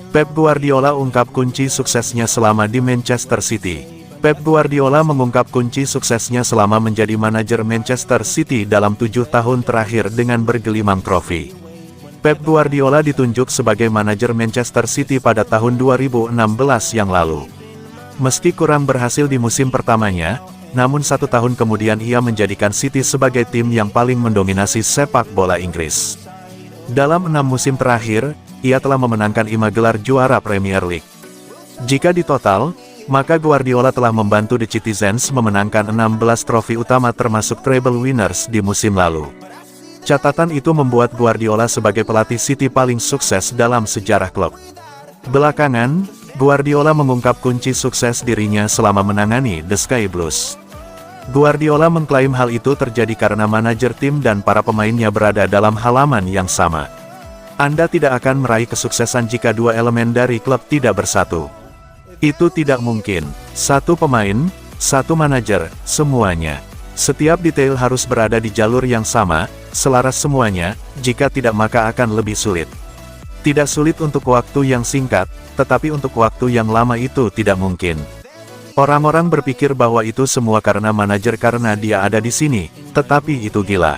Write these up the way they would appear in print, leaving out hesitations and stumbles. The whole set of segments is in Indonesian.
Pep Guardiola ungkap kunci suksesnya selama di Manchester City. Pep Guardiola mengungkap kunci suksesnya selama menjadi manajer Manchester City dalam 7 tahun terakhir dengan bergelimang trofi. Pep Guardiola ditunjuk sebagai manajer Manchester City pada tahun 2016 yang lalu. Meski kurang berhasil di musim pertamanya, namun 1 tahun kemudian ia menjadikan City sebagai tim yang paling mendominasi sepak bola Inggris. Dalam 6 musim terakhir, ia telah memenangkan 5 gelar juara Premier League. Jika ditotal, maka Guardiola telah membantu The Citizens memenangkan 16 trofi utama termasuk treble winners di musim lalu. Catatan itu membuat Guardiola sebagai pelatih City paling sukses dalam sejarah klub. Belakangan, Guardiola mengungkap kunci sukses dirinya selama menangani The Sky Blues. Guardiola mengklaim hal itu terjadi karena manajer tim dan para pemainnya berada dalam halaman yang sama. Anda tidak akan meraih kesuksesan jika dua elemen dari klub tidak bersatu. Itu tidak mungkin. Satu pemain, satu manajer, semuanya. Setiap detail harus berada di jalur yang sama, selaras semuanya, jika tidak maka akan lebih sulit. Tidak sulit untuk waktu yang singkat, tetapi untuk waktu yang lama itu tidak mungkin. Orang-orang berpikir bahwa itu semua karena manajer karena dia ada di sini, tetapi itu gila.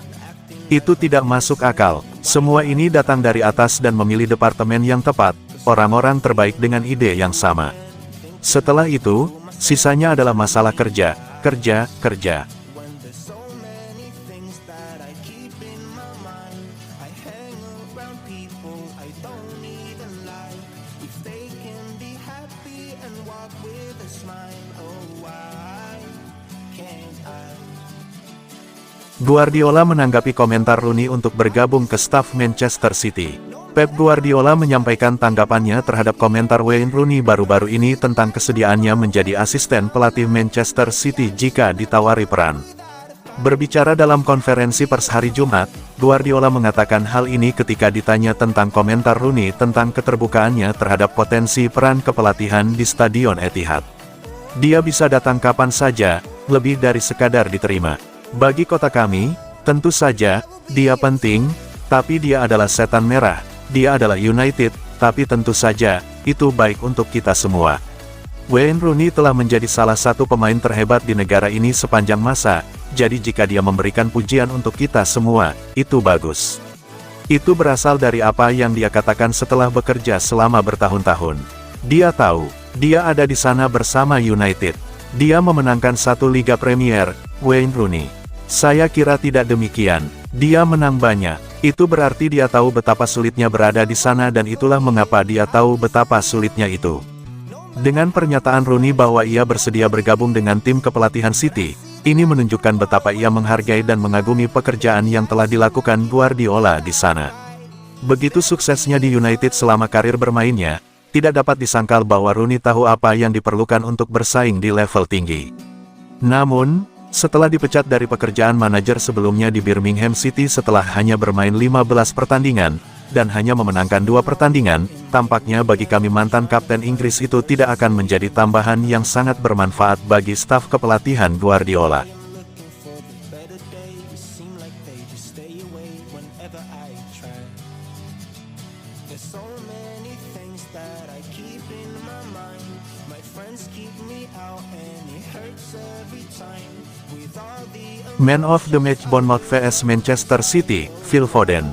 Itu tidak masuk akal. Semua ini datang dari atas dan memilih departemen yang tepat, orang-orang terbaik dengan ide yang sama. Setelah itu, sisanya adalah masalah kerja, kerja, kerja. Guardiola menanggapi komentar Rooney untuk bergabung ke staf Manchester City. Pep Guardiola menyampaikan tanggapannya terhadap komentar Wayne Rooney baru-baru ini tentang kesediaannya menjadi asisten pelatih Manchester City jika ditawari peran. Berbicara dalam konferensi pers hari Jumat, Guardiola mengatakan hal ini ketika ditanya tentang komentar Rooney tentang keterbukaannya terhadap potensi peran kepelatihan di Stadion Etihad. Dia bisa datang kapan saja, lebih dari sekadar diterima. Bagi kota kami, tentu saja, dia penting, tapi dia adalah setan merah, dia adalah United, tapi tentu saja, itu baik untuk kita semua. Wayne Rooney telah menjadi salah satu pemain terhebat di negara ini sepanjang masa, jadi jika dia memberikan pujian untuk kita semua, itu bagus. Itu berasal dari apa yang dia katakan setelah bekerja selama bertahun-tahun. Dia tahu, dia ada di sana bersama United. Dia memenangkan 1 Liga Premier, Wayne Rooney. Saya kira tidak demikian. Dia menang banyak. Itu berarti dia tahu betapa sulitnya berada di sana dan itulah mengapa dia tahu betapa sulitnya itu. Dengan pernyataan Rooney bahwa ia bersedia bergabung dengan tim kepelatihan City, ini menunjukkan betapa ia menghargai dan mengagumi pekerjaan yang telah dilakukan Guardiola di sana. Begitu suksesnya di United selama karir bermainnya, tidak dapat disangkal bahwa Rooney tahu apa yang diperlukan untuk bersaing di level tinggi. Namun, setelah dipecat dari pekerjaan manajer sebelumnya di Birmingham City setelah hanya bermain 15 pertandingan, dan hanya memenangkan 2 pertandingan, tampaknya bagi kami mantan kapten Inggris itu tidak akan menjadi tambahan yang sangat bermanfaat bagi staf kepelatihan Guardiola. Man of the Match Bournemouth vs Manchester City, Phil Foden.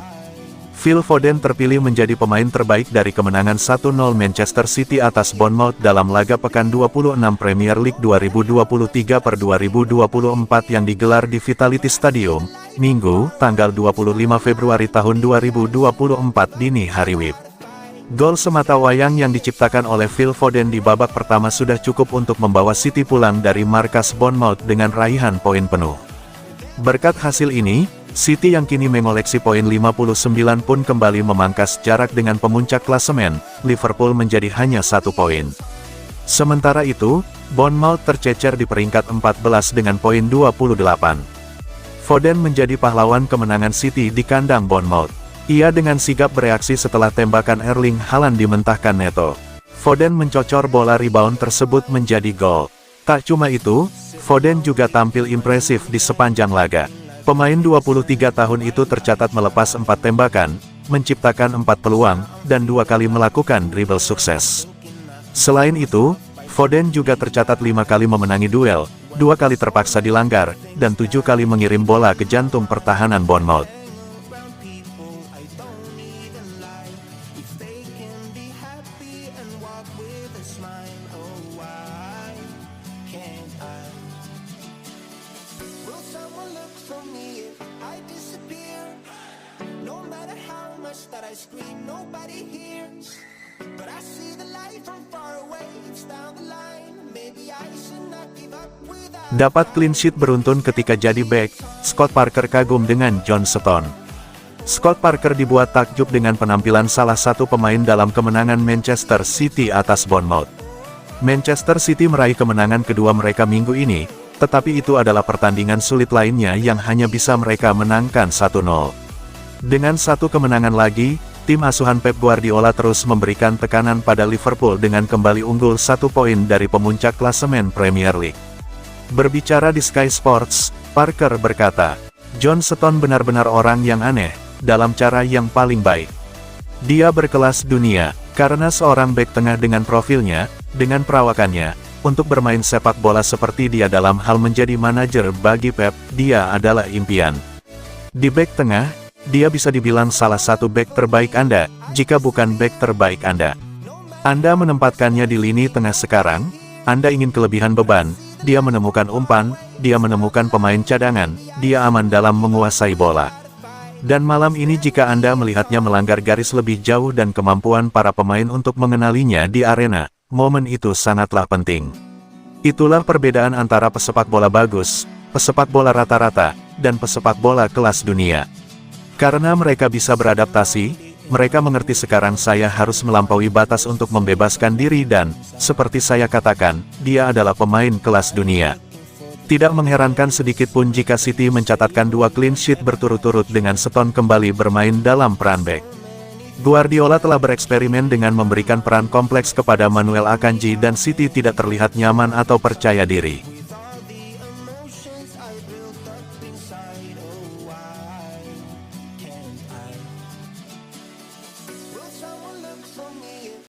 Phil Foden terpilih menjadi pemain terbaik dari kemenangan 1-0 Manchester City atas Bournemouth dalam laga pekan 26 Premier League 2023/2024 yang digelar di Vitality Stadium, Minggu, tanggal 25 Februari tahun 2024 dini hari WIB. Gol semata wayang yang diciptakan oleh Phil Foden di babak pertama sudah cukup untuk membawa City pulang dari markas Bournemouth dengan raihan poin penuh. Berkat hasil ini, City yang kini mengoleksi poin 59 pun kembali memangkas jarak dengan pemuncak klasemen, Liverpool menjadi hanya 1 poin. Sementara itu, Bournemouth tercecer di peringkat 14 dengan poin 28. Foden menjadi pahlawan kemenangan City di kandang Bournemouth. Ia dengan sigap bereaksi setelah tembakan Erling Haaland dimentahkan Neto. Foden mencocor bola rebound tersebut menjadi gol. Tak cuma itu, Foden juga tampil impresif di sepanjang laga. Pemain 23 tahun itu tercatat melepas 4 tembakan, menciptakan 4 peluang, dan 2 kali melakukan dribble sukses. Selain itu, Foden juga tercatat 5 kali memenangi duel, 2 kali terpaksa dilanggar, dan 7 kali mengirim bola ke jantung pertahanan Bournemouth. Dapat clean sheet beruntun ketika jadi bek, Scott Parker kagum dengan John Stones. Scott Parker dibuat takjub dengan penampilan salah satu pemain dalam kemenangan Manchester City atas Bournemouth. Manchester City meraih kemenangan kedua mereka minggu ini, tetapi itu adalah pertandingan sulit lainnya yang hanya bisa mereka menangkan 1-0. Dengan satu kemenangan lagi, tim asuhan Pep Guardiola terus memberikan tekanan pada Liverpool dengan kembali unggul 1 poin dari pemuncak klasemen Premier League. Berbicara di Sky Sports, Parker berkata, "John Stones benar-benar orang yang aneh, dalam cara yang paling baik. Dia berkelas dunia, karena seorang bek tengah dengan profilnya, dengan perawakannya, untuk bermain sepak bola seperti dia dalam hal menjadi manajer bagi Pep, dia adalah impian. Di bek tengah, dia bisa dibilang salah satu bek terbaik Anda, jika bukan bek terbaik Anda. Anda menempatkannya di lini tengah sekarang, Anda ingin kelebihan beban, dia menemukan umpan, dia menemukan pemain cadangan, dia aman dalam menguasai bola. Dan malam ini jika Anda melihatnya melanggar garis lebih jauh dan kemampuan para pemain untuk mengenalinya di arena, momen itu sangatlah penting. Itulah perbedaan antara pesepak bola bagus, pesepak bola rata-rata, dan pesepak bola kelas dunia. Karena mereka bisa beradaptasi, mereka mengerti sekarang saya harus melampaui batas untuk membebaskan diri dan, seperti saya katakan, dia adalah pemain kelas dunia. Tidak mengherankan sedikit pun jika City mencatatkan 2 clean sheet berturut-turut dengan Stones kembali bermain dalam peran bek. Guardiola telah bereksperimen dengan memberikan peran kompleks kepada Manuel Akanji dan City tidak terlihat nyaman atau percaya diri. Someone look for me.